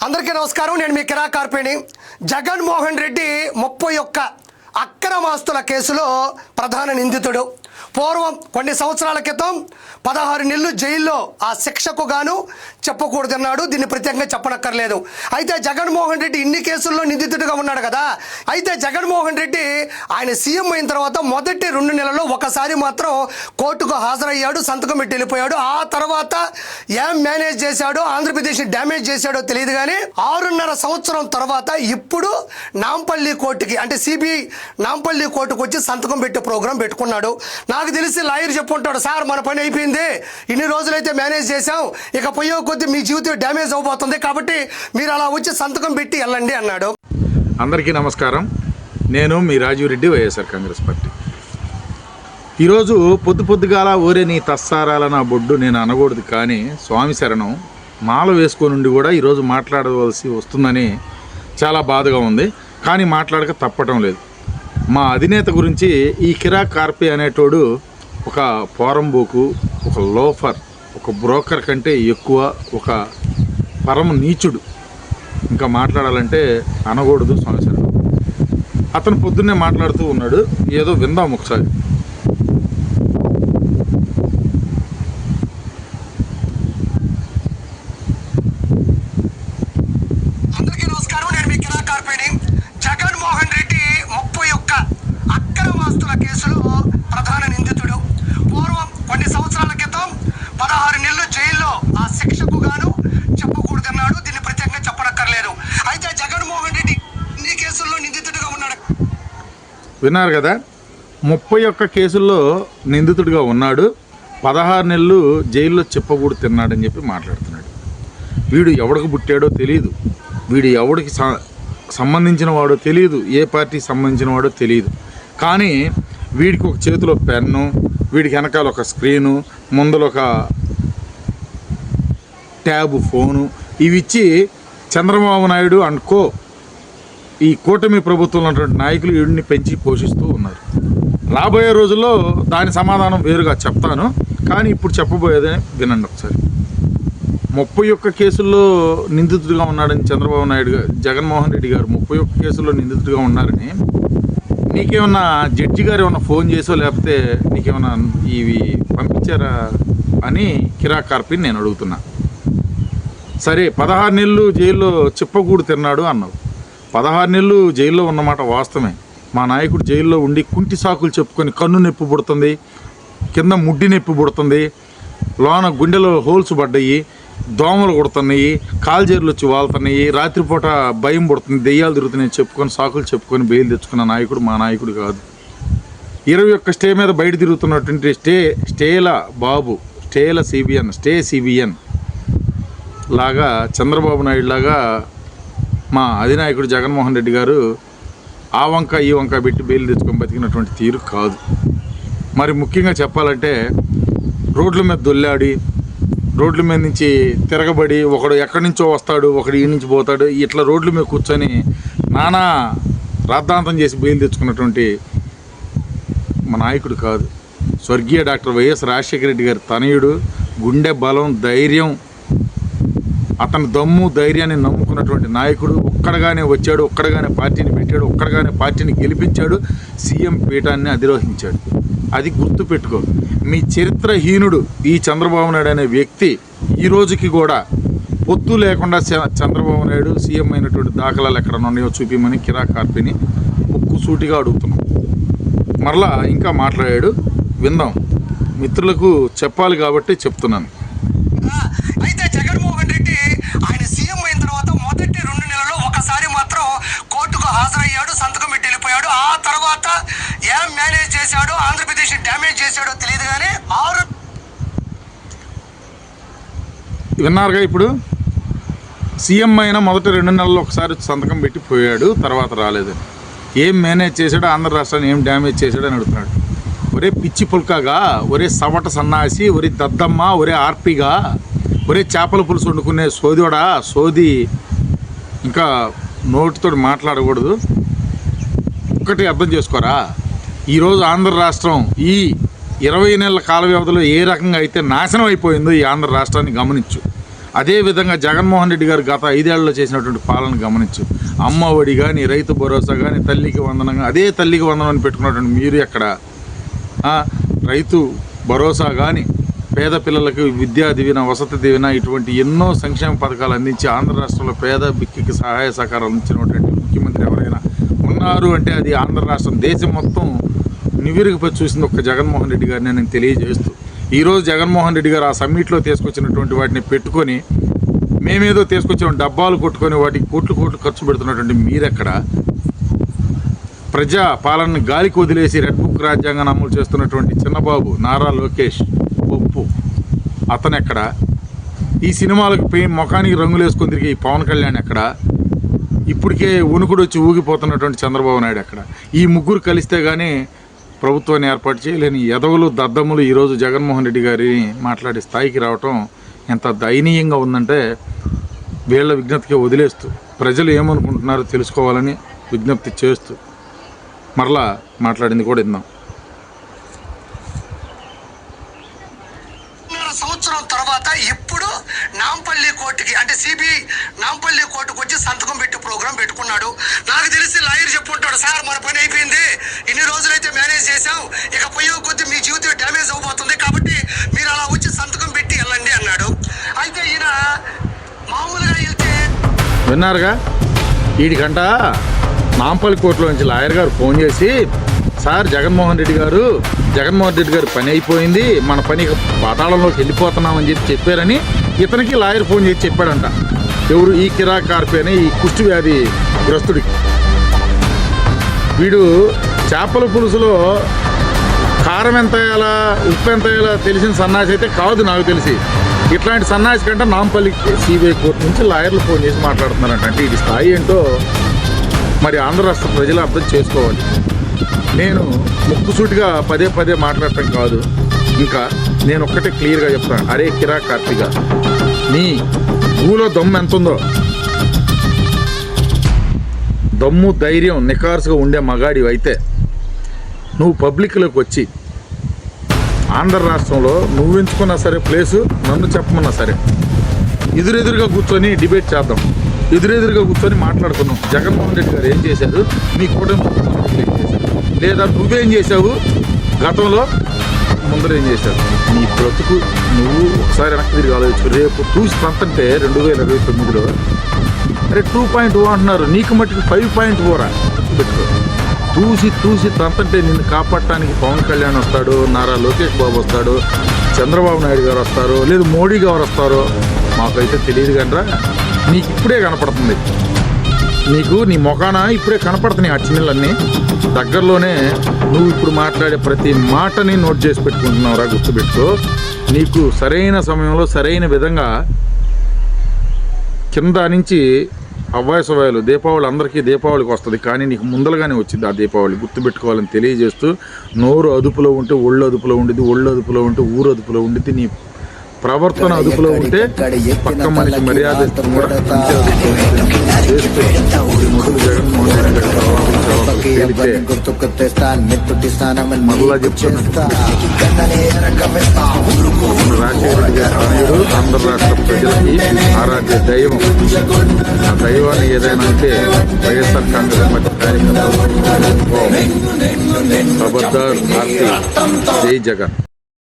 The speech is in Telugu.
అందరికీ నమస్కారం. నేను మీ కిరా కార్పేని. జగన్మోహన్ రెడ్డి 31 అక్రమాస్తుల కేసులో ప్రధాన నిందితుడు. పూర్వం కొన్ని సంవత్సరాల క్రితం 16 నెలలు జైల్లో ఆ శిక్షకు గాను చెప్పకూడదన్నాడు. దీన్ని ప్రత్యేకంగా చెప్పనక్కర్లేదు. అయితే జగన్మోహన్ రెడ్డి ఇన్ని కేసుల్లో నిందితుడిగా ఉన్నాడు కదా. అయితే జగన్మోహన్ రెడ్డి ఆయన సీఎం అయిన తర్వాత మొదటి 2 నెలల్లో ఒకసారి మాత్రం కోర్టుకు హాజరయ్యాడు, సంతకం పెట్టి వెళ్ళిపోయాడు. ఆ తర్వాత ఏం మేనేజ్ చేశాడో, ఆంధ్రప్రదేశ్ డ్యామేజ్ చేశాడో తెలియదు కానీ 6.5 సంవత్సరం తర్వాత ఇప్పుడు నాంపల్లి కోర్టుకి అంటే సిబిఐ నాంపల్లి కోర్టుకు వచ్చి సంతకం పెట్టే ప్రోగ్రాం పెట్టుకున్నాడు. నాకు తెలిసి లాయర్ చెప్పుకుంటాడు, సార్ మన పని అయిపోయింది, ఇన్ని రోజులైతే మేనేజ్ చేశాం, ఇక పోయే కొద్ది మీ జీవితం డ్యామేజ్ అవబోతుంది, కాబట్టి మీరు అలా వచ్చి సంతకం పెట్టి వెళ్ళండి అన్నాడు. అందరికీ నమస్కారం. నేను మీ రాజీవ్ రెడ్డి, వైఎస్ఆర్ కాంగ్రెస్ పార్టీ. ఈరోజు పొద్దుగాల ఓరే నీ తస్సారాల నా బొడ్డు నేను అనకూడదు, కానీ స్వామి శరణం మాల వేసుకొని కూడా ఈరోజు మాట్లాడవలసి వస్తుందని చాలా బాధగా ఉంది. కానీ మాట్లాడక తప్పటం లేదు. మా అధినేత గురించి ఈ కిరా కార్పే అనేటోడు ఒక పోరంబోకు, ఒక లోఫర్, ఒక బ్రోకర్ కంటే ఎక్కువ ఒక పరమ నీచుడు. ఇంకా మాట్లాడాలంటే అనకూడదు సంవత్సరం. అతను పొద్దున్నే మాట్లాడుతూ ఉన్నాడు, ఏదో విందాం ఒకసారి. అందరికీ నమస్కారం. నేను మీ కిరా కార్పేని. జగన్మోహన్ రెడ్డి 31 అక్రమాస్తుల కేసులో ప్రధాన నిందితుడు. పూర్వం కొన్ని సంవత్సరాల క్రితం 16 నెలలు జైల్లో ఆ శిక్షకు గాను చెప్పకూడదన్నాడు. దీన్ని ప్రత్యేకంగా చెప్పనక్కర్లేదు. అయితే జగన్మోహన్ రెడ్డి ఇన్ని కేసుల్లో నిందితుడిగా ఉన్నాడు. విన్నారు కదా, 31 కేసుల్లో నిందితుడిగా ఉన్నాడు. 16 నెలలు జైల్లో చెప్పకూడదు తిన్నాడని చెప్పి మాట్లాడుతున్నాడు. వీడు ఎవడికి పుట్టాడో తెలియదు, వీడు ఎవడికి సంబంధించిన వాడో తెలియదు, ఏ పార్టీకి సంబంధించిన వాడో తెలియదు. కానీ వీడికి ఒక చేతిలో పెన్ను, వీడికి వెనకాల ఒక స్క్రీను, ముందర ఒక ట్యాబ్ ఫోను, ఇవి ఇచ్చి చంద్రబాబు నాయుడు అండ్ కో ఈ కూటమి ప్రభుత్వంలో ఉన్నటువంటి నాయకులు వీడిని పెంచి పోషిస్తూ ఉన్నారు. రాబోయే రోజుల్లో దాని సమాధానం వేరుగా చెప్తాను, కానీ ఇప్పుడు చెప్పబోయేదే వినండి ఒకసారి. 31 కేసుల్లో నిందితుడిగా ఉన్నాడని చంద్రబాబు నాయుడు గారు, జగన్మోహన్ రెడ్డి గారు 31 కేసుల్లో నిందితుడిగా ఉన్నారని నీకేమన్నా జడ్జి గారు ఏమన్నా ఫోన్ చేసో లేకపోతే నీకేమన్నా ఇవి పంపించారా అని కిరా కార్పి నేను అడుగుతున్నా. సరే, 16 నెలలు జైల్లో చిప్పకూడు తిన్నాడు అన్నావు. 16 నెలలు జైల్లో ఉన్నమాట వాస్తవమే. మా నాయకుడు జైల్లో ఉండి కుంటి సాకులు చెప్పుకొని కన్ను నొప్పి పుడుతుంది, కింద ముడ్డి నొప్పి పుడుతుంది, లోన గుండెలో హోల్స్ పడ్డాయి, దోమలు కొడుతున్నాయి, కాల్జేర్లు వచ్చి వాళ్తున్నాయి, రాత్రిపూట భయం పుడుతుంది, దెయ్యాలు తిరుగుతున్నాయి చెప్పుకొని సాకులు చెప్పుకొని బెయిల్ తెచ్చుకున్న నాయకుడు మా నాయకుడు కాదు. 21 స్టే మీద బయట తిరుగుతున్నటువంటి స్టేల బాబు, స్టేల సిబిఎన్, స్టే సిబిఎన్ లాగా చంద్రబాబు నాయుడు లాగా మా అధినాయకుడు జగన్మోహన్ రెడ్డి గారు ఆ వంక ఈ వంక పెట్టి బెయిల్ తెచ్చుకొని బతికినటువంటి తీరు కాదు. మరి ముఖ్యంగా చెప్పాలంటే రోడ్ల మీద దొల్లాడి, రోడ్ల మీద నుంచి తిరగబడి, ఒకడు ఎక్కడి నుంచో వస్తాడు, ఒకడు ఈ నుంచి పోతాడు, ఇట్లా రోడ్ల మీద కూర్చొని నానా రాద్ధాంతం చేసి బెయిల్ తెచ్చుకున్నటువంటి మా నాయకుడు కాదు. స్వర్గీయ డాక్టర్ వైఎస్ రాజశేఖర రెడ్డి గారి తనయుడు, గుండె బలం, ధైర్యం, అతని దమ్ము ధైర్యాన్ని నమ్ముకున్నటువంటి నాయకుడు. ఒక్కడగానే వచ్చాడు, ఒక్కడగానే పార్టీని పెట్టాడు, ఒక్కడగానే పార్టీని గెలిపించాడు, సీఎం పీఠాన్ని అధిరోహించాడు. అది గుర్తుపెట్టుకో. మీ చరిత్రహీనుడు ఈ చంద్రబాబు నాయుడు అనే వ్యక్తి ఈ రోజుకి కూడా పొత్తు లేకుండా చంద్రబాబు నాయుడు సీఎం అయినటువంటి దాఖలాలు ఎక్కడ ఉన్నాయో చూపిమని కిరా కార్పిని ముక్కుసూటిగా అడుగుతున్నాం. మరలా ఇంకా మాట్లాడాడు, విందాం. మిత్రులకు చెప్పాలి కాబట్టి చెప్తున్నాను. అయితే జగన్మోహన్ రెడ్డి ఆయన సీఎం అయిన తర్వాత మొదటి 2 నెలల్లో ఒకసారి మాత్రం కోర్టుకు హాజరయ్యాడు, సంతకం పెట్టి వెళ్ళిపోయాడు. ఆ తర్వాత ఏం మేనేజ్ చేశాడో, ఆంధ్రప్రదేశ్ డ్యామేజ్ చేశాడో తెలియదు కానీ విన్నారుగా. ఇప్పుడు సీఎం అయిన మొదటి 2 నెలల్లో ఒకసారి సంతకం పెట్టి పోయాడు, తర్వాత రాలేదు. ఏం మేనేజ్ చేశాడో, ఆంధ్ర రాష్ట్రాన్ని ఏం డ్యామేజ్ చేశాడో అని అడుగుతున్నాడు. ఒరే పిచ్చి పుల్కాగా, ఒరే సవట సన్నాసి, ఒరే దద్దమ్మ, ఒరే ఆర్పిగా, ఒరే చేపల పులుసు వండుకునే సోదోడా, సోది. ఇంకా నోటితో మాట్లాడకూడదు. ఒక్కటి అర్థం చేసుకోరా, ఈరోజు ఆంధ్ర రాష్ట్రం ఈ 20 నెలల కాల వ్యవధిలో ఏ రకంగా అయితే నాశనం అయిపోయిందో ఈ ఆంధ్ర రాష్ట్రాన్ని గమనించు. అదేవిధంగా జగన్మోహన్ రెడ్డి గారు గత 5 ఏళ్లలో చేసినటువంటి పాలన గమనించు. అమ్మ ఒడి కానీ, రైతు భరోసా కానీ, తల్లికి వందనం, అదే తల్లికి వందనం పెట్టుకున్నటువంటి మీరు ఎక్కడ? రైతు భరోసా కానీ, పేద పిల్లలకు విద్యా దీవెన, వసతి దీవెన, ఇటువంటి ఎన్నో సంక్షేమ పథకాలు అందించి ఆంధ్ర రాష్ట్రంలో పేద బిక్కికి సహాయ సహకారాలు అందించినటువంటి ముఖ్యమంత్రి ఎవరైనా ఉన్నారు అంటే అది ఆంధ్ర రాష్ట్రం. దేశం మొత్తం నివిరిగిపోయి చూసింది ఒక్క జగన్మోహన్ రెడ్డి గారిని నేను తెలియజేస్తూ, ఈరోజు జగన్మోహన్ రెడ్డి గారు ఆ సమ్మిట్లో తీసుకొచ్చినటువంటి వాటిని పెట్టుకొని మేమేదో తీసుకొచ్చిన డబ్బాలు కొట్టుకొని వాటికి కోట్లు ఖర్చు పెడుతున్నటువంటి మీరెక్కడ? ప్రజా పాలనని గాలికి వదిలేసి రెడ్ బుక్ రాజ్యాంగాన్ని అమలు చేస్తున్నటువంటి చిన్నబాబు నారా లోకేష్ పప్పు అతను ఎక్కడ? ఈ సినిమాలకు ముఖానికి రంగులు వేసుకొని తిరిగి ఈ పవన్ కళ్యాణ్ ఎక్కడ? ఇప్పటికే ఉనుకుడు వచ్చి ఊగిపోతున్నటువంటి చంద్రబాబు నాయుడు ఎక్కడ? ఈ ముగ్గురు కలిస్తే కానీ ప్రభుత్వాన్ని ఏర్పాటు చేయలేని ఎదవులు దద్దములు ఈరోజు జగన్మోహన్ రెడ్డి గారిని మాట్లాడే స్థాయికి రావటం ఎంత దయనీయంగా ఉందంటే వీళ్ళ విజ్ఞప్తికి వదిలేస్తూ ప్రజలు ఏమనుకుంటున్నారో తెలుసుకోవాలని విజ్ఞప్తి చేస్తూ మరలా మాట్లాడింది కూడా విందాం. సంవత్సరం తర్వాత ఇప్పుడు నాంపల్లి కోర్టుకి అంటే సిబిఐ నాంపల్లి కోర్టుకు వచ్చి సంతకం పెట్టి ప్రోగ్రాం పెట్టుకున్నాడు. నాకు తెలిసి లాయర్ చెప్పుంటాడు, సార్ మన పని అయిపోయింది, ఇన్ని రోజులైతే మేనేజ్ చేసాం, ఇక పోయే కొద్ది మీ జీవితం డ్యామేజ్ అవబోతుంది, కాబట్టి మీరు అలా వచ్చి సంతకం పెట్టి వెళ్ళండి అన్నాడు. అయితే ఈయన మామూలుగా వెళ్తే విన్నారుగా, వీడికంట నాంపల్లి కోర్టులో నుంచి లాయర్ గారు ఫోన్ చేసి, సార్ జగన్మోహన్ రెడ్డి గారు పని అయిపోయింది, మన పని పాతాళంలోకి వెళ్ళిపోతున్నామని చెప్పారని ఇతనికి లాయర్ ఫోన్ చేసి చెప్పాడంట. ఎవరు? ఈ కిరా కార్పే అనే ఈ కుష్టి వ్యాధి గ్రస్తుడికి. వీడు చేపల పులుసులో కారం ఎంత వేయాలా, ఉప్పు ఎంత వేయాలా తెలిసిన సన్నాసి అయితే కాదు నాకు తెలిసి. ఇట్లాంటి సన్నాసి కంటే నాంపల్లి సిబిఐ కోర్టు నుంచి లాయర్లు ఫోన్ చేసి మాట్లాడుతున్నారంట. అంటే ఇది స్థాయి ఏంటో మరి ఆంధ్ర రాష్ట్ర ప్రజలు అర్థం చేసుకోవాలి. నేను ముక్కుసూటిగా పదే మాట్లాడటం కాదు, ఇంకా నేను ఒక్కటే క్లియర్గా చెప్తాను. అరే కిరా కార్తిక, నీ భూలో దమ్ము ఎంత ఉందో, దమ్ము ధైర్యం నికార్సుగా ఉండే మగాడివి అయితే నువ్వు పబ్లిక్లోకి వచ్చి ఆంధ్ర రాష్ట్రంలో నువ్వు ఎంచుకున్నా సరే ప్లేసు, నన్ను చెప్పమన్నా సరే ఎదురెదురుగా కూర్చొని డిబేట్ చేద్దాం, ఎదురెదురుగా కూర్చొని మాట్లాడుకున్నాం. జగన్మోహన్ రెడ్డి గారు ఏం చేశారు, మీ కూటమి ఏం చేశారు, లేదా నువ్వేం చేశావు గతంలో, ముందర ఏం చేశావు, నీ బ్రతుకు నువ్వు ఒకసారి వెనక్కి తిరిగి ఆలోచించు. రేపు చూసి పంతంటే 2029లో అరే 2.0 అంటున్నారు, నీకు మట్టుకు 5.4 పెట్టుకో. చూసి తంతంటే నిన్ను కాపాడటానికి పవన్ కళ్యాణ్ వస్తాడు, నారా లోకేష్ బాబు వస్తాడు, చంద్రబాబు నాయుడు గారు వస్తారు, లేదు మోడీ గారు వస్తారో మాకైతే తెలియదు కనరా. నీకు ఇప్పుడే కనపడుతుంది, నీకు నీ మొఖాన ఇప్పుడే కనపడుతున్నాయి ఆ చిన్నలన్నీ. దగ్గరలోనే నువ్వు ఇప్పుడు మాట్లాడే ప్రతి మాటని నోట్ చేసి పెట్టుకుంటున్నావురా, గుర్తుపెట్టుకో. నీకు సరైన సమయంలో సరైన విధంగా కింద నుంచి అవ్వాయసవాయాలు దీపావళి అందరికీ దీపావళికి వస్తుంది, కానీ నీకు ముందలుగానే వచ్చింది ఆ దీపావళి, గుర్తుపెట్టుకోవాలని తెలియజేస్తూ, నోరు అదుపులో ఉంటే ఒళ్ళు అదుపులో ఉండిద్ది, ఒళ్ళు అదుపులో ఉంటే ఊరు అదుపులో ఉండిద్ది, నీ ప్రవర్తన అదుపులో ఉంటే పక్క మనిషి మర్యాద కూడా అంతే మరలా చెప్తున్నా, రాజశేఖర రెడ్డి గారి తనయుడు ఆంధ్ర రాష్ట్ర ప్రజలకి ఆరాధ్య దైవం. ఆ దైవాన్ని ఏదైనా అంటే వైఎస్ఆర్ కాంగ్రెస్ పార్టీ కార్యకర్తలు ఖబర్దార్, జై జగన్.